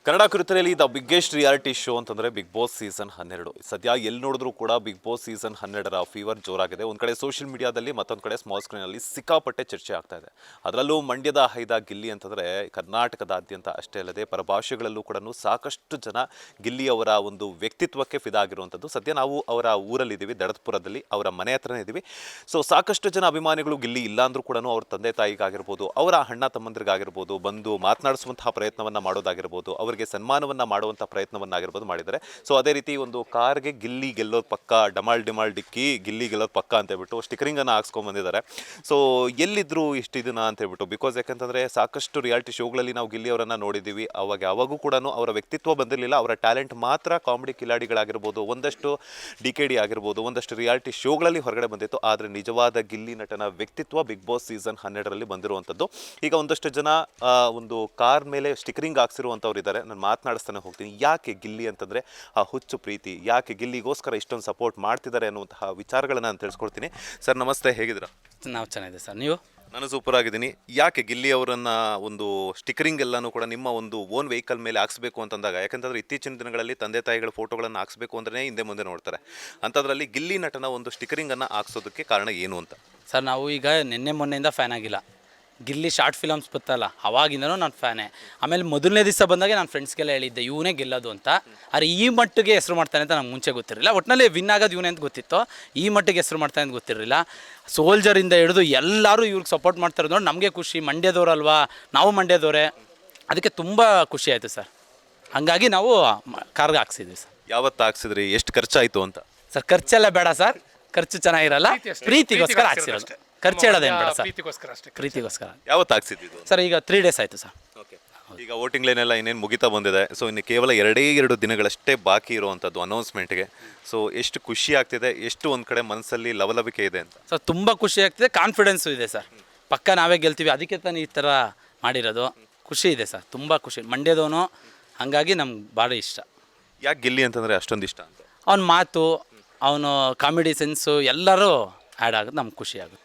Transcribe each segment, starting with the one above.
ಕನ್ನಡ ಕುರಿತಲ್ಲಿ the biggest reality show ಅಂತಂದರೆ Bigg Boss season 12. ಸದ್ಯ ಎಲ್ಲಿ ನೋಡಿದ್ರೂ ಕೂಡ ಬಿಗ್ ಬಾಸ್ ಸೀಸನ್ 12ರ ಫೀವರ್ ಜೋರಾಗಿದೆ. ಒಂದು ಕಡೆ ಸೋಷಿಯಲ್ ಮೀಡಿಯಾದಲ್ಲಿ, ಮತ್ತೊಂದು ಕಡೆ ಸ್ಮಾಲ್ ಸ್ಕ್ರೀನಲ್ಲಿ ಸಿಕ್ಕಾಪಟ್ಟೆ ಚರ್ಚೆ ಆಗ್ತಾ ಇದೆ. ಅದರಲ್ಲೂ ಮಂಡ್ಯದ ಹೈದ ಗಿಲ್ಲಿ ಅಂತಂದರೆ ಕರ್ನಾಟಕದಾದ್ಯಂತ ಅಷ್ಟೇ ಅಲ್ಲದೆ ಪರಭಾಷೆಗಳಲ್ಲೂ ಕೂಡ ಸಾಕಷ್ಟು ಜನ ಗಿಲ್ಲಿ ಅವರ ಒಂದು ವ್ಯಕ್ತಿತ್ವಕ್ಕೆ ಫಿದಾ ಆಗಿರುವಂಥದ್ದು. ಸದ್ಯ ನಾವು ಅವರ ಊರಲ್ಲಿದ್ದೀವಿ, ದಡತ್ಪುರದಲ್ಲಿ, ಅವರ ಮನೆ ಹತ್ರನೇ ಇದ್ದೀವಿ. ಸೊ ಸಾಕಷ್ಟು ಜನ ಅಭಿಮಾನಿಗಳು ಗಿಲ್ಲಿ ಇಲ್ಲ ಅಂದರೂ ಕೂಡ ಅವ್ರ ತಂದೆ ತಾಯಿಗಾಗಿರ್ಬೋದು, ಅವರ ಅಣ್ಣ ತಮ್ಮಂದಿರಿಗಾಗಿರ್ಬೋದು, ಬಂದು ಮಾತನಾಡಿಸುವಂತಹ ಪ್ರಯತ್ನವನ್ನು ಮಾಡೋದಾಗಿರ್ಬೋದು, ಅವರಿಗೆ ಸನ್ಮಾನವನ್ನು ಮಾಡುವಂಥ ಪ್ರಯತ್ನವನ್ನಾಗಿರ್ಬೋದು ಮಾಡಿದ್ದಾರೆ. ಸೊ ಅದೇ ರೀತಿ ಒಂದು ಕಾರ್ಗೆ ಗಿಲ್ಲಿ ಗೆಲ್ಲೋದು ಪಕ್ಕ, ಡಮಾಲ್ ಡಿಮಾಲ್ ಡಿಕ್ಕಿ ಗಿಲ್ಲಿ ಗೆಲ್ಲೋದು ಪಕ್ಕ ಅಂತ ಹೇಳ್ಬಿಟ್ಟು ಸ್ಟಿಕರಿಂಗನ್ನು ಹಾಕ್ಸ್ಕೊಂಡ್ಬಂದಿದ್ದಾರೆ. ಸೊ ಎಲ್ಲಿದ್ದರು ಇಷ್ಟು ದಿನ ಅಂತ ಹೇಳ್ಬಿಟ್ಟು, ಬಿಕಾಸ್ ಯಾಕಂತಂದರೆ ಸಾಕಷ್ಟು ರಿಯಾಲಿಟಿ ಶೋಗಳಲ್ಲಿ ನಾವು ಗಿಲ್ಲಿ ಅವರನ್ನು ನೋಡಿದ್ದೀವಿ. ಯಾವಾಗೂ ಕೂಡ ಅವರ ವ್ಯಕ್ತಿತ್ವ ಬಂದಿರಲಿಲ್ಲ, ಅವರ ಟ್ಯಾಲೆಂಟ್ ಮಾತ್ರ ಕಾಮಿಡಿ ಕಿಲಾಡಿಗಳಾಗಿರ್ಬೋದು, ಒಂದಷ್ಟು DKD ಆಗಿರ್ಬೋದು, ಒಂದಷ್ಟು ರಿಯಾಲಿಟಿ ಶೋಗಳಲ್ಲಿ ಹೊರಗಡೆ ಬಂದಿತ್ತು. ಆದರೆ ನಿಜವಾದ ಗಿಲ್ಲಿ ನಟನ ವ್ಯಕ್ತಿತ್ವ ಬಿಗ್ ಬಾಸ್ ಸೀಸನ್ 12ರಲ್ಲಿ ಬಂದಿರುವಂಥದ್ದು. ಈಗ ಒಂದಷ್ಟು ಜನ ಒಂದು ಕಾರ್ ಮೇಲೆ ಸ್ಟಿಕರಿಂಗ್ ಹಾಕ್ಸಿರುವಂಥವ್ರು ಇದ್ದಾರೆ. ನಾನು ಮಾತನಾಡಿಸ್ತಾನೆ ಹೋಗ್ತೀನಿ, ಯಾಕೆ ಗಿಲ್ಲಿ ಅಂತಂದರೆ ಆ ಹುಚ್ಚು ಪ್ರೀತಿ, ಯಾಕೆ ಗಿಲ್ಲಿಗೋಸ್ಕರ ಇಷ್ಟೊಂದು ಸಪೋರ್ಟ್ ಮಾಡ್ತಿದ್ದಾರೆ ಅನ್ನುವಂತಹ ವಿಚಾರಗಳನ್ನು ನಾನು ತಿಳಿಸ್ಕೊಡ್ತೀನಿ. ಸರ್ ನಮಸ್ತೆ, ಹೇಗಿದ್ದೀರಾ? ನಾವು ಚೆನ್ನಾಗಿದೆ ಸರ್, ನೀವು? ನಾನು ಸೂಪರ್ ಆಗಿದ್ದೀನಿ. ಯಾಕೆ ಗಿಲ್ಲಿ ಅವರನ್ನು ಒಂದು ಸ್ಟಿಕರಿಂಗ್ ಎಲ್ಲನೂ ಕೂಡ ನಿಮ್ಮ ಒಂದು ಓನ್ ವೆಹಿಕಲ್ ಮೇಲೆ ಹಾಕ್ಸ್ಬೇಕು ಅಂತಂದಾಗ, ಯಾಕಂತಂದರೆ ಇತ್ತೀಚಿನ ದಿನಗಳಲ್ಲಿ ತಂದೆ ತಾಯಿಗಳ ಫೋಟೋಗಳನ್ನು ಹಾಕ್ಸ್ಬೇಕು ಅಂದ್ರೆ ಹಿಂದೆ ಮುಂದೆ ನೋಡ್ತಾರೆ. ಅಂಥದ್ರಲ್ಲಿ ಗಿಲ್ಲಿ ನಟನ ಒಂದು ಸ್ಟಿಕರಿಂಗನ್ನು ಹಾಕ್ಸೋದಕ್ಕೆ ಕಾರಣ ಏನು ಅಂತ? ಸರ್ ನಾವು ಈಗ ನಿನ್ನೆ ಮೊನ್ನೆಯಿಂದ ಫ್ಯಾನ್ ಆಗಿಲ್ಲ. ಗಿಲ್ಲಿ ಶಾರ್ಟ್ ಫಿಲಮ್ಸ್ ಬರ್ತಲ್ಲ, ಅವಾಗಿಂದನೂ ನಾನು ಫ್ಯಾನೇ. ಆಮೇಲೆ ಮೊದಲನೇ ದಿವಸ ಬಂದಾಗ ನಾನು ಫ್ರೆಂಡ್ಸ್ಗೆಲ್ಲ ಹೇಳಿದ್ದೆ ಇವನೇ ಗೆಲ್ಲೋದು ಅಂತ. ಆದರೆ ಈ ಮಟ್ಟಿಗೆ ಹೆಸರು ಮಾಡ್ತಾನೆ ಅಂತ ನಂಗೆ ಮುಂಚೆ ಗೊತ್ತಿರಲಿಲ್ಲ. ಒಟ್ಟಿನಲ್ಲಿ ವಿನ್ ಆಗೋದು ಇವನೇ ಅಂತ ಗೊತ್ತಿತ್ತು, ಈ ಮಟ್ಟಿಗೆ ಹೆಸರು ಮಾಡ್ತಾನೆ ಅಂತ ಗೊತ್ತಿರಲಿಲ್ಲ. ಸೋಲ್ಜರಿಂದ ಹಿಡಿದು ಎಲ್ಲರೂ ಇವ್ರಿಗೆ ಸಪೋರ್ಟ್ ಮಾಡ್ತಾರೆ ನೋಡಿ, ನಮಗೆ ಖುಷಿ. ಮಂಡ್ಯದವ್ರಲ್ವಾ, ನಾವು ಮಂಡ್ಯದವರೇ, ಅದಕ್ಕೆ ತುಂಬ ಖುಷಿ ಆಯಿತು ಸರ್. ಹಾಗಾಗಿ ನಾವು ಕಾರ್ಗೆ ಹಾಕ್ಸಿದ್ವಿ ಸರ್. ಯಾವತ್ತು ಹಾಕ್ಸಿದ್ರಿ? ಎಷ್ಟು ಖರ್ಚಾಯಿತು ಅಂತ? ಸರ್ ಖರ್ಚೆಲ್ಲ ಬೇಡ ಸರ್, ಖರ್ಚು ಚೆನ್ನಾಗಿರಲ್ಲ, ಪ್ರೀತಿಗೋಸ್ಕರ ಹಾಕ್ಸಿರೋದು. ಖರ್ಚು ಹೇಳೋದೇನು ಬೇಡ ಸರ್, ಪ್ರೀತಿಗೋಸ್ಕರ. ಯಾವತ್ತು ಹಾಕ್ಸಿದ್ದು ಸರ್ ಈಗ 3 days ಆಯಿತು ಸರ್. ಓಕೆ, ಈಗ ವೋಟಿಂಗ್ ಲೈನ್ ಎಲ್ಲ ಇನ್ನೇನು ಮುಗಿತಾ ಬಂದಿದೆ. ಸೊ ಇನ್ನು ಕೇವಲ 2 ದಿನಗಳಷ್ಟೇ ಬಾಕಿ ಇರುವಂಥದ್ದು ಅನೌನ್ಸ್ಮೆಂಟ್ಗೆ. ಸೊ ಎಷ್ಟು ಖುಷಿ ಆಗ್ತಿದೆ, ಎಷ್ಟು ಒಂದು ಕಡೆ ಮನಸ್ಸಲ್ಲಿ ಲವಲವಿಕೆ ಇದೆ ಅಂತ? ಸರ್ ತುಂಬ ಖುಷಿ ಆಗ್ತಿದೆ, ಕಾನ್ಫಿಡೆನ್ಸು ಇದೆ ಸರ್. ಪಕ್ಕ ನಾವೇ ಗೆಲ್ತೀವಿ, ಅದಕ್ಕೆ ತಾನೇ ಈ ಥರ ಮಾಡಿರೋದು. ಖುಷಿ ಇದೆ ಸರ್, ತುಂಬ ಖುಷಿ. ಮಂಡ್ಯದವನು, ಹಾಗಾಗಿ ನಮ್ಗೆ ಭಾಳ ಇಷ್ಟ. ಯಾಕೆ ಗಿಲ್ಲಿ ಅಂತಂದರೆ ಅಷ್ಟೊಂದು ಇಷ್ಟ ಅಂತ? ಅವನ ಮಾತು, ಅವನು ಕಾಮಿಡಿ ಸೆನ್ಸು ಎಲ್ಲರೂ ಆ್ಯಡ್ ಆಗೋದು ನಮ್ಗೆ ಖುಷಿ ಆಗುತ್ತೆ.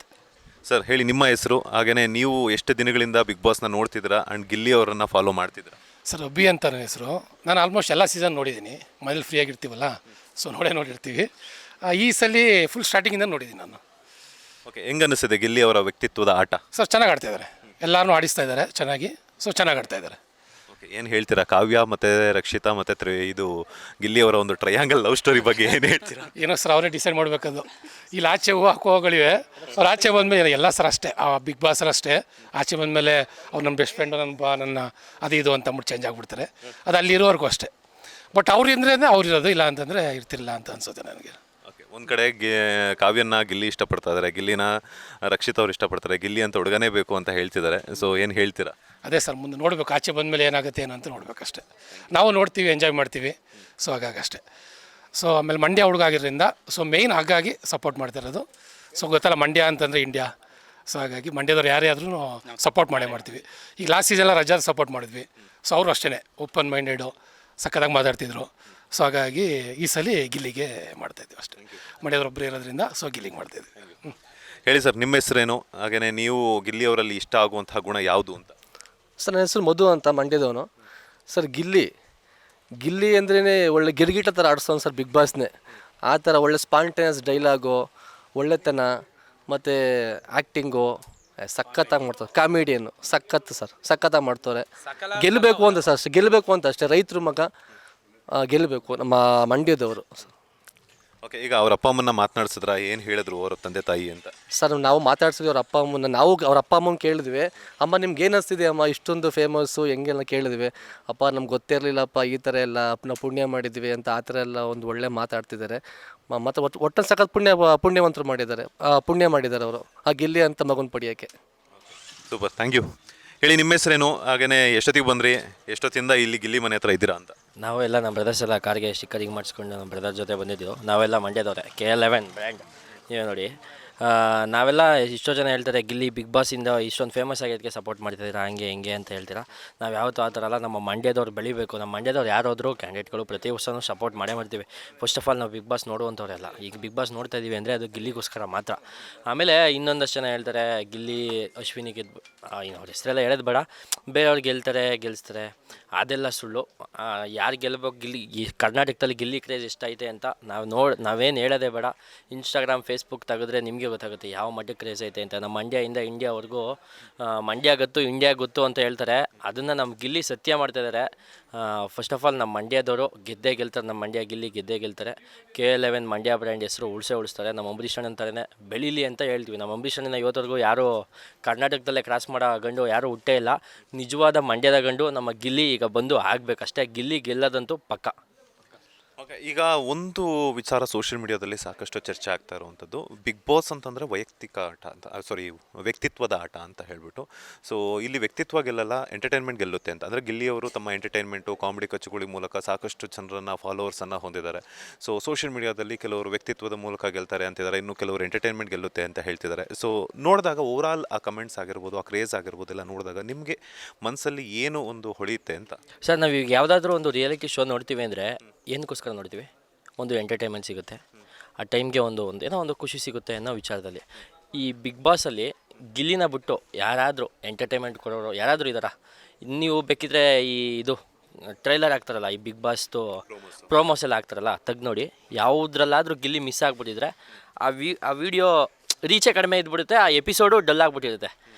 ಸರ್ ಹೇಳಿ, ನಿಮ್ಮ ಹೆಸರು, ಹಾಗೆಯೇ ನೀವು ಎಷ್ಟು ದಿನಗಳಿಂದ ಬಿಗ್ ಬಾಸ್ನ ನೋಡ್ತಿದ್ದೀರಾ ಆ್ಯಂಡ್ ಗಿಲ್ಲಿ ಅವರನ್ನು ಫಾಲೋ ಮಾಡ್ತಿದ್ದೀರಾ? ಸರ್ ಅಬ್ಬಿ ಅಂತ ನನ್ನ ಹೆಸರು. ನಾನು ಆಲ್ಮೋಸ್ಟ್ ಎಲ್ಲ ಸೀಸನ್ ನೋಡಿದ್ದೀನಿ, ಮನೇಲಿ ಫ್ರೀ ಆಗಿರ್ತೀವಲ್ಲ, ಸೊ ನೋಡಿರ್ತೀವಿ. ಈ ಸಲ ಫುಲ್ ಸ್ಟಾರ್ಟಿಂಗಿಂದ ನೋಡಿದ್ದೀನಿ ನಾನು. ಓಕೆ, ಹೆಂಗೆ ಅನಿಸಿದೆ ಗಿಲ್ಲಿ ಅವರ ವ್ಯಕ್ತಿತ್ವದ ಆಟ? ಸರ್ ಚೆನ್ನಾಗಿ ಆಡ್ತಾ ಇದ್ದಾರೆ, ಎಲ್ಲರೂ ಆಡಿಸ್ತಾ ಇದ್ದಾರೆ ಚೆನ್ನಾಗಿ. ಸೊ ಚೆನ್ನಾಗಿ ಆಡ್ತಾ ಇದ್ದಾರೆ. ಓಕೆ, ಏನು ಹೇಳ್ತೀರಾ ಕಾವ್ಯ ಮತ್ತು ರಕ್ಷಿತಾ ಮತ್ತು ಇದು ಗಿಲ್ಲಿ ಅವರ ಒಂದು ಟ್ರಯಾಂಗಲ್ ಲವ್ ಸ್ಟೋರಿ ಬಗ್ಗೆ ಏನು ಹೇಳ್ತೀರಾ? ಏನೋ ಸರ್ ಅವರೇ ಡಿಸೈಡ್ ಮಾಡಬೇಕದು. ಇಲ್ಲಿ ಆಚೆ ಹೂವು ಹಾಕೋಗಳಿವೆ, ಅವ್ರು ಆಚೆ ಬಂದಮೇಲೆ ಎಲ್ಲ ಸರ್ ಅಷ್ಟೇ, ಆ ಬಿಗ್ ಬಾಸರ್ ಅಷ್ಟೇ. ಆಚೆ ಬಂದಮೇಲೆ ಅವ್ರು ನಮ್ಮ ಬೆಸ್ಟ್ ಫ್ರೆಂಡು, ನನ್ನ ಅದು ಇದು ಅಂತ ಅಂದ್ಬಿಟ್ಟು ಚೇಂಜ್ ಆಗಿಬಿಡ್ತಾರೆ. ಅದು ಅಲ್ಲಿರೋವರೆಗೂ ಅಷ್ಟೇ. ಬಟ್ ಅವ್ರು ಅಂದರೆ ಅವ್ರು ಇರೋದು, ಇಲ್ಲ ಅಂತಂದರೆ ಇರ್ತಿರಲಿಲ್ಲ ಅಂತ ಅನ್ಸುತ್ತೆ ನನಗೆ. ಓಕೆ, ಒಂದು ಕಡೆ ಕಾವ್ಯನ ಗಿಲ್ಲಿ ಇಷ್ಟಪಡ್ತಾ ಇದ್ದಾರೆ, ಗಿಲ್ಲಿನ ರಕ್ಷಿತ್ ಅವ್ರು ಇಷ್ಟಪಡ್ತಾರೆ, ಗಿಲ್ಲಿ ಅಂತ ಹುಡುಗನೇ ಬೇಕು ಅಂತ ಹೇಳ್ತಿದ್ದಾರೆ. ಸೊ ಏನು ಹೇಳ್ತೀರಾ? ಅದೇ ಸರ್, ಮುಂದೆ ನೋಡಬೇಕು, ಆಚೆ ಬಂದಮೇಲೆ ಏನಾಗುತ್ತೆ ಏನಂತ ನೋಡಬೇಕಷ್ಟೆ. ನಾವು ನೋಡ್ತೀವಿ, ಎಂಜಾಯ್ ಮಾಡ್ತೀವಿ. ಸೊ ಹಾಗಾಗಷ್ಟೇ. ಸೊ ಆಮೇಲೆ ಮಂಡ್ಯ ಹುಡುಗ ಆಗಿರೋದ್ರಿಂದ, ಸೊ ಮೇಯ್ನ್ ಹಾಗಾಗಿ ಸಪೋರ್ಟ್ ಮಾಡ್ತಿರೋದು. ಸೊ ಗೊತ್ತಲ್ಲ, ಮಂಡ್ಯ ಅಂತಂದರೆ ಇಂಡಿಯಾ. ಸೊ ಹಾಗಾಗಿ ಮಂಡ್ಯದವ್ರು ಯಾರೇ ಆದ್ರೂ ಸಪೋರ್ಟ್ ಮಾಡ್ತೀವಿ. ಈಗ ಲಾಸ್ಟ್ ಸೀಸನ್ಲ್ಲ ರಜಾದ ಸಪೋರ್ಟ್ ಮಾಡಿದ್ವಿ. ಸೊ ಅವರು ಅಷ್ಟೇ ಓಪನ್ ಮೈಂಡೆಡು, ಸಕ್ಕತ್ತಾಗಿ ಮಾತಾಡ್ತಿದ್ರು. ಸೊ ಹಾಗಾಗಿ ಈ ಸಲ ಗಿಲ್ಲಿಗೆ ಮಾಡ್ತಾಯಿದ್ವಿ ಅಷ್ಟೇ. ಮಂಡ್ಯದವ್ರೊಬ್ಬರು ಇರೋದ್ರಿಂದ ಸೊ ಗಿಲ್ಲಿಗೆ ಮಾಡ್ತಾಯಿದ್ವಿ. ಹೇಳಿ ಸರ್, ನಿಮ್ಮ ಹೆಸರೇನು, ಹಾಗೆಯೇ ನೀವು ಗಿಲ್ಲಿ ಅವರಲ್ಲಿ ಇಷ್ಟ ಆಗುವಂತಹ ಗುಣ ಯಾವುದು ಅಂತ? ಸರ್ ನನ್ನ ಹೆಸರು ಮಧು ಅಂತ, ಮಂಡ್ಯದವನು. ಸರ್ ಗಿಲ್ಲಿ ಅಂದ್ರೇ ಒಳ್ಳೆ ಗಿರ್ಗಿಟ ಥರ ಆಡಿಸೋನು ಸರ್, ಬಿಗ್ ಬಾಸ್ನೇ. ಆ ಥರ ಒಳ್ಳೆ ಸ್ಪಾಂಟೇನಿಯಸ್ ಡೈಲಾಗು, ಒಳ್ಳೆತನ ಮತ್ತು ಆ್ಯಕ್ಟಿಂಗು ಸಖತ್ತಾಗಿ ಮಾಡ್ತಾರೆ. ಕಾಮಿಡಿಯನ್ನು ಸಖತ್ತು ಸರ್, ಸಖತ್ತಾಗಿ ಮಾಡ್ತಾರೆ. ಗೆಲ್ಲಬೇಕು ಅಂತ ಅಷ್ಟೇ. ರೈತರ ಮಗ, ಗೆಲ್ಲಬೇಕು ನಮ್ಮ ಮಂಡ್ಯದವರು. ಓಕೆ, ಈಗ ಅವ್ರ ಅಪ್ಪ ಅಮ್ಮನ ಮಾತನಾಡ್ಸಿದ್ರ, ಏನು ಹೇಳಿದ್ರು ಅವರ ತಂದೆ ತಾಯಿ ಅಂತ? ಸರ್ ನಾವು ಮಾತಾಡ್ಸಿದ್ವಿ ಅವ್ರ ಅಪ್ಪ ಅಮ್ಮನ. ನಾವು ಅವ್ರ ಅಪ್ಪ ಅಮ್ಮನ ಕೇಳಿದ್ವಿ, ಅಮ್ಮ ನಿಮ್ಗೆ ಏನು ಅನಿಸ್ತಿದೆ ಅಮ್ಮ ಇಷ್ಟೊಂದು ಫೇಮಸ್ಸು ಹೆಂಗೆಲ್ಲ ಕೇಳಿದ್ವಿ. ಅಪ್ಪ ನಮ್ಗೆ ಗೊತ್ತಿರಲಿಲ್ಲಪ್ಪ, ಈ ಥರ ಎಲ್ಲ ನಾವು ಪುಣ್ಯ ಮಾಡಿದ್ವಿ ಅಂತ ಆ ಥರ ಎಲ್ಲ ಒಂದು ಒಳ್ಳೆ ಮಾತಾಡ್ತಿದ್ದಾರೆ. ಮತ್ತು ಒಟ್ಟಲ್ಲಿ ಸಖತ್ ಪುಣ್ಯವಂತರು ಮಾಡಿದ್ದಾರೆ, ಪುಣ್ಯ ಮಾಡಿದ್ದಾರೆ ಅವರು ಆ ಗಿಲ್ಲಿ ಅಂತ ಮಗನ ಪಡೆಯೋಕ್ಕೆ. Super, thank you. ಹೇಳಿ, ನಿಮ್ಮ ಹೆಸರೇನು, ಹಾಗೆಯೇ ಎಷ್ಟೊತ್ತಿಗೆ ಬಂದ್ರಿ, ಎಷ್ಟೊತ್ತಿಂದ ಇಲ್ಲಿ ಗಿಲ್ಲಿ ಮನೆ ಹತ್ರ ಇದ್ದೀರಾ ಅಂತ? ನಾವೆಲ್ಲ ನಮ್ಮ ಬ್ರದರ್ಸ್ ಎಲ್ಲ ಕಾರ್ಗೆ ಸ್ಟಿಕ್ಕರಿಂಗ್ ಮಾಡಿಸ್ಕೊಂಡು ನಮ್ಮ ಬ್ರದರ್ ಜೊತೆ ಬಂದಿದ್ದೀವಿ. ನಾವೆಲ್ಲ ಮಂಡ್ಯದವ್ರೆ, KL11 ಬ್ರ್ಯಾಂಡ್. ನೀವೇ ನೋಡಿ, ನಾವೆಲ್ಲ ಇಷ್ಟೋ ಜನ ಹೇಳ್ತಾರೆ ಗಿಲ್ಲಿ ಬಿಗ್ ಬಾಸಿಂದ ಇಷ್ಟೊಂದು ಫೇಮಸ್ ಆಗಿದ್ದಕ್ಕೆ ಸಪೋರ್ಟ್ ಮಾಡ್ತಿದ್ದೀರಾ, ಹಂಗೆ ಹಿಂಗೆ ಅಂತ ಹೇಳ್ತೀರಾ. ನಾವು ಯಾವತ್ತೂ ಆ ಥರ ಅಲ್ಲ. ನಮ್ಮ ಮಂಡ್ಯದವ್ರು ಬೆಳಿಬೇಕು. ನಮ್ಮ ಮಂಡ್ಯದವ್ರು ಯಾರಾದರೂ ಕ್ಯಾಂಡಿಡೇಟ್ಗಳು ಪ್ರತಿ ವರ್ಷವೂ ಸಪೋರ್ಟ್ ಮಾಡ್ತೀವಿ. ಫಸ್ಟ್ ಆಫ್ ಆಲ್ ನಾವು ಬಿಗ್ ಬಾಸ್ ನೋಡುವಂಥವ್ರೆಲ್ಲ ಈಗ ಬಿಗ್ ಬಾಸ್ ನೋಡ್ತಾ ಇದ್ದೀವಿ ಅಂದರೆ ಅದು ಗಿಲ್ಲಿಗೋಸ್ಕರ ಮಾತ್ರ. ಆಮೇಲೆ ಇನ್ನೊಂದಷ್ಟು ಜನ ಹೇಳ್ತಾರೆ ಗಿಲ್ಲಿ ಅಶ್ವಿನಿ ಅವ್ರ ಹೆಸರೆಲ್ಲ ಹೇಳೋದು ಬೇಡ, ಬೇರೆಯವ್ರು ಗೆಲ್ಲಿಸ್ತಾರೆ ಅದೆಲ್ಲ ಸುಳ್ಳು. ಯಾರು ಗೆಲ್ಲಬೇಕು, ಈ ಕರ್ನಾಟಕದಲ್ಲಿ ಗಿಲ್ಲಿ ಕ್ರೇಜ್ ಎಷ್ಟೈತೆ ಅಂತ ನಾವೇನು ಹೇಳೋದೇ ಬೇಡ. ಇನ್ಸ್ಟಾಗ್ರಾಮ್ ಫೇಸ್ಬುಕ್ ತೆಗೆದ್ರೆ ನಿಮಗೆ ಗೊತ್ತಾಗುತ್ತೆ ಯಾವ ಮಟ್ಟಕ್ಕೆ ಕ್ರೇಜ್ ಐತೆ ಅಂತ. ನಮ್ಮ ಮಂಡ್ಯದಿಂದ ಇಂಡಿಯಾವರೆಗೂ ಮಂಡ್ಯ ಗೊತ್ತು, ಇಂಡಿಯಾ ಗೊತ್ತು ಅಂತ ಹೇಳ್ತಾರೆ. ಅದನ್ನು ನಮ್ಮ ಗಿಲ್ಲಿ ಸತ್ಯ ಮಾಡ್ತಾಯಿದ್ದಾರೆ. ಫಸ್ಟ್ ಆಫ್ ಆಲ್ ನಮ್ಮ ಮಂಡ್ಯದವರು ಗೆದ್ದೇ ಗೆಲ್ತಾರೆ. ನಮ್ಮ ಮಂಡ್ಯ ಗಿಲ್ಲಿ ಗೆದ್ದೇ ಗೆಲ್ತಾರೆ. KL11 ಮಂಡ್ಯ ಬ್ರ್ಯಾಂಡ್ ಹೆಸರು ಉಳಿಸ್ತಾರೆ. ನಮ್ಮ ಅಂಬರೀಷ್ ಅಣ್ಣನ ಥರನೇ ಬೆಳೀಲಿ ಅಂತ ಹೇಳ್ತೀವಿ. ನಮ್ಮ ಅಂಬರೀಷ್ ಅಣ್ಣನ ಇವತ್ತವರೆಗೂ ಯಾರು ಕರ್ನಾಟಕದಲ್ಲೇ ಕ್ರಾಸ್ ಮಾಡೋ ಗಂಡು ಯಾರೂ ಹುಟ್ಟೇ ಇಲ್ಲ. ನಿಜವಾದ ಮಂಡ್ಯದ ಗಂಡು ನಮ್ಮ ಗಿಲ್ಲಿ ಈಗ ಬಂದು ಆಗಬೇಕಷ್ಟೇ. ಗಿಲ್ಲಿ ಗೆಲ್ಲೋದಂತೂ ಪಕ್ಕ. ಓಕೆ, ಈಗ ಒಂದು ವಿಚಾರ ಸೋಷಿಯಲ್ ಮೀಡಿಯಾದಲ್ಲಿ ಸಾಕಷ್ಟು ಚರ್ಚೆ ಆಗ್ತಾ ಇರುವಂಥದ್ದು, ಬಿಗ್ ಬಾಸ್ ಅಂತಂದರೆ ವೈಯಕ್ತಿಕ ಆಟ ಅಂತ, ವ್ಯಕ್ತಿತ್ವದ ಆಟ ಅಂತ ಹೇಳ್ಬಿಟ್ಟು. ಸೊ ಇಲ್ಲಿ ವ್ಯಕ್ತಿತ್ವ ಗೆಲ್ಲಲ್ಲ, ಎಂಟರ್ಟೈನ್ಮೆಂಟ್ ಗೆಲ್ಲುತ್ತೆ ಅಂತ. ಅಂದರೆ ಗಿಲ್ಲಿಯವರು ತಮ್ಮ ಎಂಟರ್ಟೈನ್ಮೆಂಟು, ಕಾಮಿಡಿ ಕಚ್ಚುಗಳ ಮೂಲಕ ಸಾಕಷ್ಟು ಜನರನ್ನು, ಫಾಲೋವರ್ಸನ್ನು ಹೊಂದಿದ್ದಾರೆ. ಸೊ ಸೋಷಿಯಲ್ ಮೀಡಿಯಾದಲ್ಲಿ ಕೆಲವರು ವ್ಯಕ್ತಿತ್ವದ ಮೂಲಕ ಗೆಲ್ತಾರೆ ಅಂತಿದ್ದಾರೆ, ಇನ್ನು ಕೆಲವರು ಎಂಟರ್ಟೈನ್ಮೆಂಟ್ ಗೆಲ್ಲುತ್ತೆ ಅಂತ ಹೇಳ್ತಿದ್ದಾರೆ. ಸೊ ನೋಡಿದಾಗ ಓವರಾಲ್ ಆ ಕಮೆಂಟ್ಸ್ ಆಗಿರ್ಬೋದು, ಆ ಕ್ರೇಜ್ ಆಗಿರ್ಬೋದು ಎಲ್ಲ ನೋಡಿದಾಗ ನಿಮಗೆ ಮನಸ್ಸಲ್ಲಿ ಏನು ಒಂದು ಹೊಳೆಯುತ್ತೆ ಅಂತ? ಸರ್, ನಾವು ಈಗ ಯಾವುದಾದ್ರೂ ಒಂದು ರಿಯಾಲಿಟಿ ಶೋ ನೋಡ್ತೀವಿ ಅಂದರೆ ಏನಕ್ಕೋಸ್ಕರ ನೋಡ್ತೀವಿ? ಒಂದು ಎಂಟರ್ಟೈನ್ಮೆಂಟ್ ಸಿಗುತ್ತೆ, ಆ ಟೈಮ್ಗೆ ಏನೋ ಒಂದು ಖುಷಿ ಸಿಗುತ್ತೆ ಅನ್ನೋ ವಿಚಾರದಲ್ಲಿ. ಈ ಬಿಗ್ ಬಾಸಲ್ಲಿ ಗಿಲ್ಲಿನ ಬಿಟ್ಟು ಯಾರಾದರೂ ಎಂಟರ್ಟೈನ್ಮೆಂಟ್ ಕೊಡೋರು ಯಾರಾದರೂ ಇದ್ದಾರಾ? ನೀವು ಬೇಕಿದ್ರೆ ಇದು ಟ್ರೈಲರ್ ಆಗ್ತಾರಲ್ಲ, ಈ ಬಿಗ್ ಬಾಸ್ದು ಪ್ರೋಮೋಸ್ ಎಲ್ಲ ಆಗ್ತಾರಲ್ಲ, ತೆಗ್ದು ನೋಡಿ. ಯಾವುದ್ರಲ್ಲಾದರೂ ಗಿಲ್ಲಿ ಮಿಸ್ ಆಗಿಬಿಟ್ಟಿದ್ರೆ ಆ ವಿಡಿಯೋ ರೀಚೇ ಕಡಿಮೆ ಇದ್ಬಿಡುತ್ತೆ, ಆ ಎಪಿಸೋಡು ಡಲ್ ಆಗಿಬಿಟ್ಟಿರುತ್ತೆ.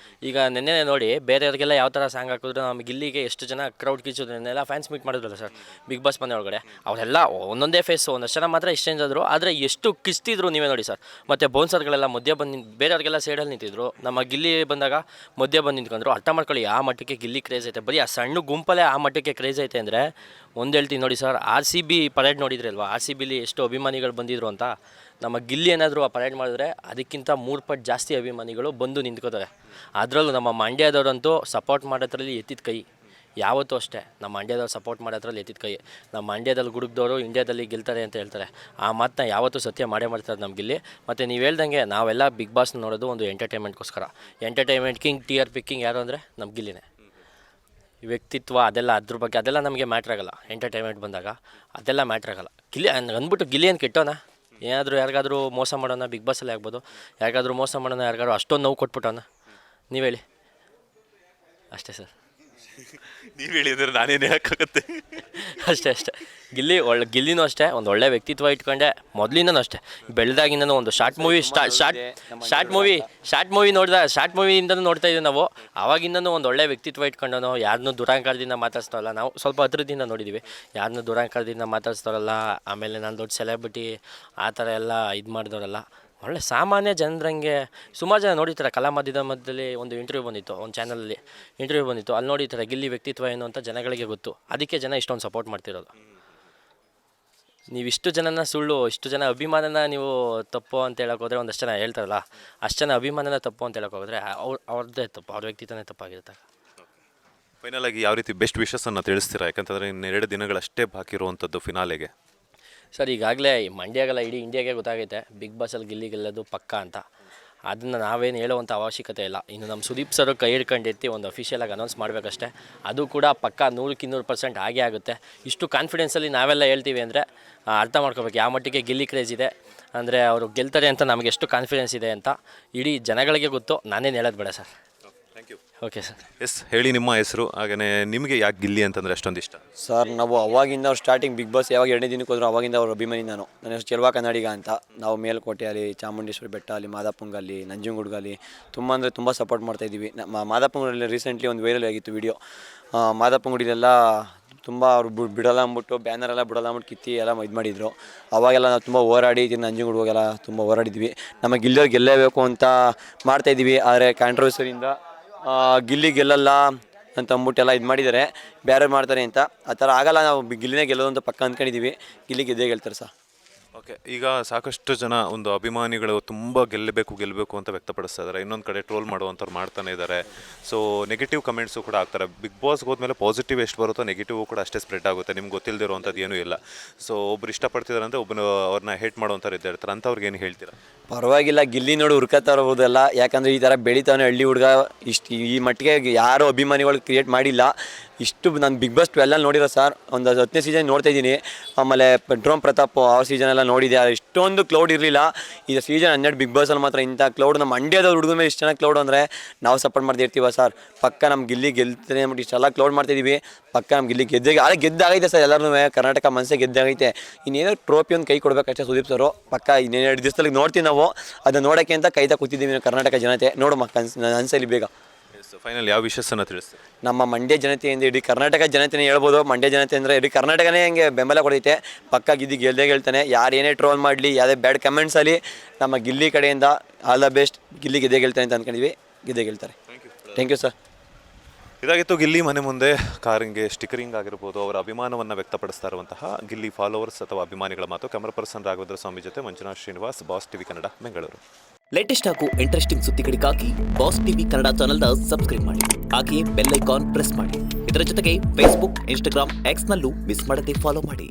ಈಗ ನೆನ್ನೆ ನೋಡಿ, ಬೇರೆಯವ್ರಿಗೆಲ್ಲ ಯಾವ ಥರ ಸಾಂಗ್ ಹಾಕಿದ್ರು, ನಮಗೆ ಗಿಲ್ಲಿಗೆ ಎಷ್ಟು ಜನ ಕ್ರೌಡ್ ಕಿಚ್ಚೋದ್ರನ್ನೆಲ್ಲ ಫ್ಯಾನ್ಸ್ ಮೀಟ್ ಮಾಡಿದ್ರಲ್ಲ ಸರ್ ಬಿಗ್ ಬಾಸ್ ಮನೆ ಒಳಗಡೆ. ಅವರೆಲ್ಲ ಒಂದೊಂದೇ ಫೇಸು, ಒಂದಷ್ಟು ಜನ ಮಾತ್ರ ಎಕ್ಸ್ಚೇಂಜ್ ಆದರು, ಆದರೆ ಎಷ್ಟು ಕಿಸ್ತಿದ್ರು ನೀವೇ ನೋಡಿ ಸರ್. ಮತ್ತು ಬೌನ್ಸರ್ಗಳೆಲ್ಲ ಮಧ್ಯೆ ಬಂದು ಬೇರೆಯವ್ರಿಗೆಲ್ಲ ಸೈಡಲ್ಲಿ ನಿಂತಿದ್ರು, ನಮ್ಮ ಗಿಲ್ಲಿ ಬಂದಾಗ ಮಧ್ಯೆ ಬಂದು ನಿಂತ್ಕೊಂಡ್ರು. ಅರ್ಥ ಮಾಡ್ಕೊಳ್ಳಿ ಆ ಮಟ್ಟಕ್ಕೆ ಗಿಲ್ಲಿ ಕ್ರೇಜ್ ಐತೆ. ಬರೀ ಆ ಸಣ್ಣ ಗುಂಪಲ್ಲೇ ಆ ಮಟ್ಟಕ್ಕೆ ಕ್ರೇಜ್ ಐತೆ ಅಂದರೆ ಒಂದು ಹೇಳ್ತೀನಿ ನೋಡಿ ಸರ್. RCB ಪರೇಡ್ ನೋಡಿದ್ರಿ ಅಲ್ವಾ? RCBಲಿ ಎಷ್ಟು ಅಭಿಮಾನಿಗಳು ಬಂದಿದ್ರು ಅಂತ. ನಮ್ಮ ಗಿಲ್ಲಿ ಏನಾದರೂ ಆ ಪರೇಡ್ ಮಾಡಿದ್ರೆ ಅದಕ್ಕಿಂತ 3 ಪಟ್ಟು ಜಾಸ್ತಿ ಅಭಿಮಾನಿಗಳು ಬಂದು ನಿಂತ್ಕೋತಾರೆ. ಅದರಲ್ಲೂ ನಮ್ಮ ಮಂಡ್ಯದವ್ರಂತೂ ಸಪೋರ್ಟ್ ಮಾಡೋದ್ರಲ್ಲಿ ಎತ್ತಿದ ಕೈ. ಯಾವತ್ತೂ ಅಷ್ಟೇ ನಮ್ಮ ಮಂಡ್ಯದವ್ರು ಸಪೋರ್ಟ್ ಮಾಡೋದ್ರಲ್ಲಿ ಎತ್ತಿದ ಕೈ. ನಮ್ಮ ಮಂಡ್ಯದಲ್ಲಿ ಗುಡುಗ್ದವರು ಇಂಡಿಯಾದಲ್ಲಿ ಗೆಲ್ತಾರೆ ಅಂತ ಹೇಳ್ತಾರೆ. ಆ ಮಾತನ್ನ ಯಾವತ್ತೂ ಸತ್ಯ ಮಾಡ್ತಾರೆ ನಮ್ಮ ಗಿಲ್ಲಿ. ಮತ್ತು ನೀವು ಹೇಳ್ದಂಗೆ ನಾವೆಲ್ಲ ಬಿಗ್ ಬಾಸ್ನ ನೋಡೋದು ಒಂದು ಎಂಟರ್ಟೈನ್ಮೆಂಟ್ಗೋಸ್ಕರ. ಎಂಟರ್ಟೈನ್ಮೆಂಟ್ ಕಿಂಗ್, TRP ಕಿಂಗ್ ಯಾರು ಅಂದರೆ ನಮ್ಮ ಗಿಲ್ಲಿನೇ. ವ್ಯಕ್ತಿತ್ವ ಅದೆಲ್ಲ ಅದ್ರ ಬಗ್ಗೆ ಅದೆಲ್ಲ ನಮಗೆ ಮ್ಯಾಟ್ರ್ ಆಗೋಲ್ಲ. ಎಂಟರ್ಟೈನ್ಮೆಂಟ್ ಬಂದಾಗ ಅದೆಲ್ಲ ಮ್ಯಾಟ್ರ್ ಆಗೋಲ್ಲ. ಗಿಲ್ಲಿ ಅಂದ್ಬಿಟ್ಟು ಗಿಲ್ಲಿ ಏನು ಕೆಟ್ಟೋನ? ಏನಾದರೂ ಯಾರಿಗಾದ್ರೂ ಮೋಸ ಮಾಡೋಣ, ಬಿಗ್ ಬಾಸಲ್ಲಿ ಆಗ್ಬೋದು. ಯಾರಿಗಾದ್ರೂ ಮೋಸ ಮಾಡೋಣ, ಯಾರಿಗಾದ್ರೂ ಅಷ್ಟೊಂದು ನೋವು ಕೊಟ್ಬಿಟ್ಟವನ? ನೀವು ಹೇಳಿ ಅಷ್ಟೇ ಸರ್. ನೀವು ಹೇಳಿದ್ರೆ ನಾನೇನು ಹೇಳೋಕ್ಕಾಗತ್ತೆ? ಅಷ್ಟೇ ಗಿಲ್ಲಿನೂ ಅಷ್ಟೇ ಒಂದು ಒಳ್ಳೆ ವ್ಯಕ್ತಿತ್ವ ಇಟ್ಕೊಂಡೆ. ಮೊದಲಿಂದನೂ ಅಷ್ಟೇ, ಬೆಳೆದಾಗಿಂದನೂ ಒಂದು ಶಾರ್ಟ್ ಮೂವಿ ನೋಡಿದ ಶಾರ್ಟ್ ಮೂವಿಯಿಂದನೂ ನೋಡ್ತಾ ಇದ್ದೀವಿ ನಾವು. ಆವಾಗಿಂದನೂ ಒಂದು ಒಳ್ಳೆ ವ್ಯಕ್ತಿತ್ವ ಇಟ್ಕೊಂಡನು. ಯಾರನ್ನೂ ದುರಾಂಕಾರದಿಂದ ಮಾತಾಡ್ಸ್ತಾರಲ್ಲ. ನಾವು ಸ್ವಲ್ಪ ಹತ್ರದಿಂದ ನೋಡಿದ್ದೀವಿ, ಯಾರನ್ನೂ ದುರಾಂಕಾರದಿಂದ ಮಾತಾಡ್ಸ್ತಾರಲ್ಲ. ಆಮೇಲೆ ನಾನು ದೊಡ್ಡ ಸೆಲೆಬ್ರಿಟಿ ಆ ಥರ ಎಲ್ಲ ಇದು ಮಾಡಿದವರಲ್ಲ. ಒಳ್ಳೆ ಸಾಮಾನ್ಯ ಜನರಂಗೆ ಸುಮಾರು ಜನ ನೋಡಿರ್ತಾರೆ. ಕಲಾ ಮಾಧ್ಯಮದಲ್ಲಿ ಒಂದು ಇಂಟರ್ವ್ಯೂ ಬಂದಿತ್ತು, ಒಂದು ಚಾನಲಲ್ಲಿ ಇಂಟರ್ವ್ಯೂ ಬಂದಿತ್ತು. ಅಲ್ಲಿ ನೋಡಿರ್ತಾರೆ ಗಿಲ್ಲಿ ವ್ಯಕ್ತಿತ್ವ ಏನು ಅಂತ ಜನಗಳಿಗೆ ಗೊತ್ತು. ಅದಕ್ಕೆ ಜನ ಇಷ್ಟೊಂದು ಸಪೋರ್ಟ್ ಮಾಡ್ತಿರೋದು. ನೀವು ಇಷ್ಟು ಜನ ಅಭಿಮಾನನ ನೀವು ತಪ್ಪು ಅಂತ ಹೇಳೋಕೆ ಹೋದರೆ, ಒಂದಷ್ಟು ಜನ ಹೇಳ್ತಾರಲ್ಲ, ಅಷ್ಟು ಜನ ಅಭಿಮಾನನ ತಪ್ಪು ಅಂತ ಹೇಳೋಕೆ ಹೋದರೆ ಅವ್ರದ್ದೇ ತಪ್ಪು, ಅವ್ರ ವ್ಯಕ್ತಿತ್ವನೇ ತಪ್ಪಾಗಿರುತ್ತೆ. ಫೈನಲ್ ಆಗಿ ಯಾವ ರೀತಿ ಬೆಸ್ಟ್ ವಿಶಸ್ಸನ್ನು ತಿಳಿಸ್ತೀರಾ? ಯಾಕಂತಂದರೆ ಇನ್ನು 2 ದಿನಗಳಷ್ಟೇ ಬಾಕಿ ಇರುವಂಥದ್ದು ಫಿನಾಲೆಗೆ. ಸರ್, ಈಗಾಗಲೇ ಮಂಡ್ಯಗೆಲ್ಲ ಇಡೀ ಇಂಡಿಯಾಗೆ ಗೊತ್ತಾಗೈತೆ ಬಿಗ್ ಬಾಸಲ್ಲಿ ಗಿಲ್ಲಿ ಗೆಲ್ಲೋದು ಪಕ್ಕ ಅಂತ. ಅದನ್ನು ನಾವೇನು ಹೇಳುವಂಥ ಅವಶ್ಯಕತೆ ಇಲ್ಲ. ಇನ್ನು ನಮ್ಮ ಸುದೀಪ್ ಸರ್ ಕೈ ಹಿಡ್ಕೊಂಡು ಒಂದು ಅಫಿಷಿಯಲಾಗಿ ಅನೌನ್ಸ್ ಮಾಡಬೇಕಷ್ಟೇ. ಅದು ಕೂಡ ಪಕ್ಕ 100% ಆಗೇ ಆಗುತ್ತೆ. ಇಷ್ಟು ಕಾನ್ಫಿಡೆನ್ಸಲ್ಲಿ ನಾವೆಲ್ಲ ಹೇಳ್ತೀವಿ ಅಂದರೆ ಅರ್ಥ ಮಾಡ್ಕೋಬೇಕು ಯಾವ ಮಟ್ಟಿಗೆ ಗಿಲ್ಲಿ ಕ್ರೇಜ್ ಇದೆ. ಅಂದರೆ ಅವರು ಗೆಲ್ತಾರೆ ಅಂತ ನಮಗೆ ಎಷ್ಟು ಕಾನ್ಫಿಡೆನ್ಸ್ ಇದೆ ಅಂತ ಇಡೀ ಜನಗಳಿಗೆ ಗೊತ್ತು. ನಾನೇನು ಹೇಳೋದು ಬೇಡ sir. Thank you. Okay sir. Yes, ಹೇಳಿ ನಿಮ್ಮ ಹೆಸರು, ಹಾಗೆಯೇ ನಿಮಗೆ ಯಾಕೆ ಗಿಲ್ಲಿ ಅಂತಂದರೆ ಅಷ್ಟೊಂದು ಇಷ್ಟ? ಸರ್, ನಾವು ಅವಾಗಿಂದ ಅವ್ರು ಸ್ಟಾರ್ಟಿಂಗ್ ಬಿಗ್ ಬಾಸ್ ಯಾವಾಗ 2ನೇ ದಿನಕ್ಕೆ ಹೋದ್ರು ಅವಾಗಿಂದ ಅವ್ರ ಅಭಿಮಾನಿ ನಾನು. ನನ್ನ ಹೆಸರು ಚೆಲುವ ಕನ್ನಡಿಗ ಅಂತ. ನಾವು ಮೇಲ್ಕೋಟೆ ಅಲ್ಲಿ, ಚಾಮುಂಡೇಶ್ವರಿ ಬೆಟ್ಟ ಅಲ್ಲಿ, ಮಾದಾಪುಂಗಲ್ಲಿ, ನಂಜನಗೂಡ್ಗಲ್ಲಿ ತುಂಬ ಅಂದರೆ ತುಂಬ ಸಪೋರ್ಟ್ ಮಾಡ್ತಾಯಿದ್ದೀವಿ. ಮಾದಾಪುಂಗಡಲ್ಲಿ ರೀಸೆಂಟ್ಲಿ ಒಂದು ವೈರಲ್ ಆಗಿತ್ತು ವಿಡಿಯೋ. ಮಾದಾಪುಂಗಡಿಲೆಲ್ಲ ತುಂಬ ಅವ್ರು ಬಿಡೋಲ್ಲ ಅಂದ್ಬಿಟ್ಟು, ಬ್ಯಾನರೆಲ್ಲ ಬಿಡೋಲ್ಲ ಅಂದ್ಬಿಟ್ಟು ಕಿತ್ತಿ ಎಲ್ಲ ಇದು ಮಾಡಿದರು. ಅವಾಗೆಲ್ಲ ನಾವು ತುಂಬ ಹೋರಾಡಿ ನಂಜನಗೂಡು ಹೋಗೆಲ್ಲ ತುಂಬ ಹೋರಾಡಿದ್ವಿ. ನಮ್ಮ ಗಿಲ್ಲಿಯವ್ರು ಗೆಲ್ಲೇಬೇಕು ಅಂತ ಮಾಡ್ತಾಯಿದ್ವಿ. ಆದರೆ ಕಾಂಟ್ರವರ್ಸಿಯಿಂದ ಗಿಲ್ಲಿ ಗೆಲ್ಲಲ್ಲ ಅಂತ ಅಂದ್ಬಿಟ್ಟೆಲ್ಲ ಇದು ಮಾಡಿದ್ದಾರೆ, ಬೇರೆ ಮಾಡ್ತಾರೆ ಅಂತ. ಆ ಥರ ಆಗಲ್ಲ, ನಾವು ಗಿಲ್ಲಿನೇ ಗೆಲ್ಲೋದು ಅಂತ ಪಕ್ಕ ಅಂದ್ಕೊಂಡಿದ್ದೀವಿ. ಗಿಲ್ಲಿ ಗೆದ್ದೇ ಗೆಲ್ತಾರೆ ಸರ್. ಓಕೆ, ಈಗ ಸಾಕಷ್ಟು ಜನ ಒಂದು ಅಭಿಮಾನಿಗಳು ತುಂಬ ಗೆಲ್ಲಬೇಕು ಅಂತ ವ್ಯಕ್ತಪಡಿಸ್ತಾ ಇದ್ದಾರೆ. ಇನ್ನೊಂದು ಕಡೆ ಟ್ರೋಲ್ ಮಾಡುವಂಥವ್ರು ಮಾಡ್ತಾನೆ ಇದ್ದಾರೆ. ಸೊ ನೆಗೆಟಿವ್ ಕಮೆಂಟ್ಸು ಕೂಡ ಆಗ್ತಾರೆ. ಬಿಗ್ ಬಾಸ್ಗೆ ಹೋದ್ಮೇಲೆ ಪಾಸಿಟಿವ್ ಎಷ್ಟು ಬರುತ್ತೋ ನೆಗೆಟಿವ್ ಕೂಡ ಅಷ್ಟೇ ಸ್ಪ್ರೆಡ್ ಆಗುತ್ತೆ. ನಿಮ್ಗೆ ಗೊತ್ತಿಲ್ಲದಿರುವಂಥದ್ದು ಏನೂ ಇಲ್ಲ. ಸೊ ಒಬ್ರು ಇಷ್ಟಪಡ್ತಿದ್ದಾರೆ ಅಂದರೆ ಒಬ್ಬನು ಅವ್ರನ್ನ ಹೇಟ್ ಮಾಡುವಂಥವ್ರು ಇದ್ದೇ ಇರ್ತಾರೆ. ಅಂಥವ್ರಿಗೆ ಏನು ಹೇಳ್ತೀರಾ? ಪರವಾಗಿಲ್ಲ, ಗಿಲ್ಲಿ ನೋಡಿ ಹುರ್ಕತ್ತಾ ಇರ್ಬೋದಲ್ಲ. ಯಾಕಂದರೆ ಈ ಥರ ಬೆಳಿತಾನೆ ಹಳ್ಳಿ ಹುಡುಗ. ಈ ಮಟ್ಟಿಗೆ ಯಾರೂ ಅಭಿಮಾನಿಗಳು ಕ್ರಿಯೇಟ್ ಮಾಡಿಲ್ಲ. ಇಷ್ಟು ನಾನು ಬಿಗ್ ಬಾಸ್ 12 ನೋಡಿರೋ ಸರ್, ಒಂದು 10ನೇ ಸೀಸನ್ ನೋಡ್ತಾ ಇದ್ದೀನಿ. ಆಮೇಲೆ ಡ್ರೋನ್ ಪ್ರತಾಪ್ ಅವ್ರ ಸೀಸನ್ ಎಲ್ಲ ನೋಡಿದೆ, ಇಷ್ಟೊಂದು ಕ್ಲೌಡ್ ಇರಲಿಲ್ಲ. ಈಗ ಸೀಸನ್ 12 ಬಿಗ್ ಬಾಸಲ್ಲಿ ಮಾತ್ರ ಇಂಥ ಕ್ಲೌಡ್ ನಮ್ಮ ಮಂಡ್ಯದ ಹುಡುಗರ ಮೇಲೆ ಇಷ್ಟು ಚೆನ್ನಾಗಿ ಕ್ಲೌಡ್ ಅಂದರೆ ನಾವು ಸಪೋರ್ಟ್ ಮಾಡ್ತಾ ಇರ್ತೀವ ಸರ್. ಪಕ್ಕ ನಮ್ಮ ಗಿಲ್ಲಿ ಗೆಲ್ತಾನೆ ಅಂದ್ಬಿಟ್ಟು ಇಷ್ಟೆಲ್ಲ ಕ್ಲೌಡ್ ಮಾಡ್ತಿದ್ದೀವಿ. ಪಕ್ಕ ನಮ್ಮ ಗಿಲ್ಲಿ ಗೆದ್ದಾಗೈತೆ ಸರ್, ಎಲ್ಲರೂ ಕರ್ನಾಟಕ ಮನಸ್ಸೇ ಗೆದ್ದಾಗೈತೆ. ಇನ್ನೇನೋ ಟ್ರೋಫಿ ಒಂದು ಕೈ ಕೊಡಬೇಕಷ್ಟೇ ಸುದೀಪ್ ಸರು. ಪಕ್ಕ ಇನ್ನೇನು 2 ದಿವಸದಲ್ಲಿ ನೋಡ್ತೀವಿ ನಾವು, ಅದನ್ನು ನೋಡೋಕ್ಕೆ ಅಂತ ಕಾಯ್ತಾ ಕೂತಿದ್ದೀವಿ ಕರ್ನಾಟಕ ಜನತೆ. ನೋಡು ಅನ್ಸಲಿ ಬೇಗ. ಫೈನಲ್ ಯಾವ ವಿಷಯನ ತಿಳಿಸ್ತೀವಿ? ನಮ್ಮ ಮಂಡ್ಯ ಜನತೆಯಿಂದ ಇಡೀ ಕರ್ನಾಟಕ ಜನತೆನೇ ಹೇಳ್ಬೋದು. ಮಂಡ್ಯ ಜನತೆ ಅಂದರೆ ಇಡೀ ಕರ್ನಾಟಕನೇ ಹಂಗೆ ಬೆಂಬಲ ಕೊಡೈತೆ. ಪಕ್ಕ ಗೆದ್ದೇ ಗೆಲ್ತಾನೆ. ಯಾರು ಏನೇ ಟ್ರೋಲ್ ಮಾಡಲಿ, ಯಾವುದೇ ಬ್ಯಾಡ್ ಕಮೆಂಟ್ಸಲ್ಲಿ ನಮ್ಮ ಗಿಲ್ಲಿ ಕಡೆಯಿಂದ ಆಲ್ ದ ಬೆಸ್ಟ್, ಗಿಲ್ಲಿ ಗೆದ್ದೇ ಗೆಲ್ತಾನೆ ಅಂತ ಅಂದ್ಕೊಂಡಿದ್ವಿ. ಗೆದ್ದೇ ಗೆಲ್ತಾರೆ. Thank you sir. ಇದಾಗಿತ್ತು ಗಿಲ್ಲಿ ಮನೆ ಮುಂದೆ ಕಾರಿಂಗ್ಗೆ ಸ್ಟಿಕರಿಂಗ್ ಆಗಿರ್ಬೋದು, ಅವರ ಅಭಿಮಾನವನ್ನು ವ್ಯಕ್ತಪಡಿಸ್ತಾ ಇರುವಂತಹ ಗಿಲ್ಲಿ ಫಾಲೋವರ್ಸ್ ಅಥವಾ ಅಭಿಮಾನಿಗಳ ಮಾತು. ಕ್ಯಾಮರಾ ಪರ್ಸನ್ ರಾಘವೇಂದ್ರ ಸ್ವಾಮಿ ಜೊತೆ Manjunath Srinivas, boss TV Kannada, Bengaluru. Latest ಹಾಗೂ ಇಂಟ್ರೆಸ್ಟಿಂಗ್ ಸುದ್ದಿಗಳಿಗಾಗಿ ಬಾಸ್ ಟಿವಿ ಕನ್ನಡ ಚಾನೆಲ್ನ ಸಬ್ಸ್ಕ್ರೈಬ್ ಮಾಡಿ. ಹಾಗೆಯೇ ಬೆಲ್ ಐಕಾನ್ ಪ್ರೆಸ್ ಮಾಡಿ. ಇದರ ಜೊತೆಗೆ ಫೇಸ್ಬುಕ್, ಇನ್ಸ್ಟಾಗ್ರಾಮ್, ಎಕ್ಸ್ನಲ್ಲೂ ಮಿಸ್ ಮಾಡದೆ ಫಾಲೋ ಮಾಡಿ.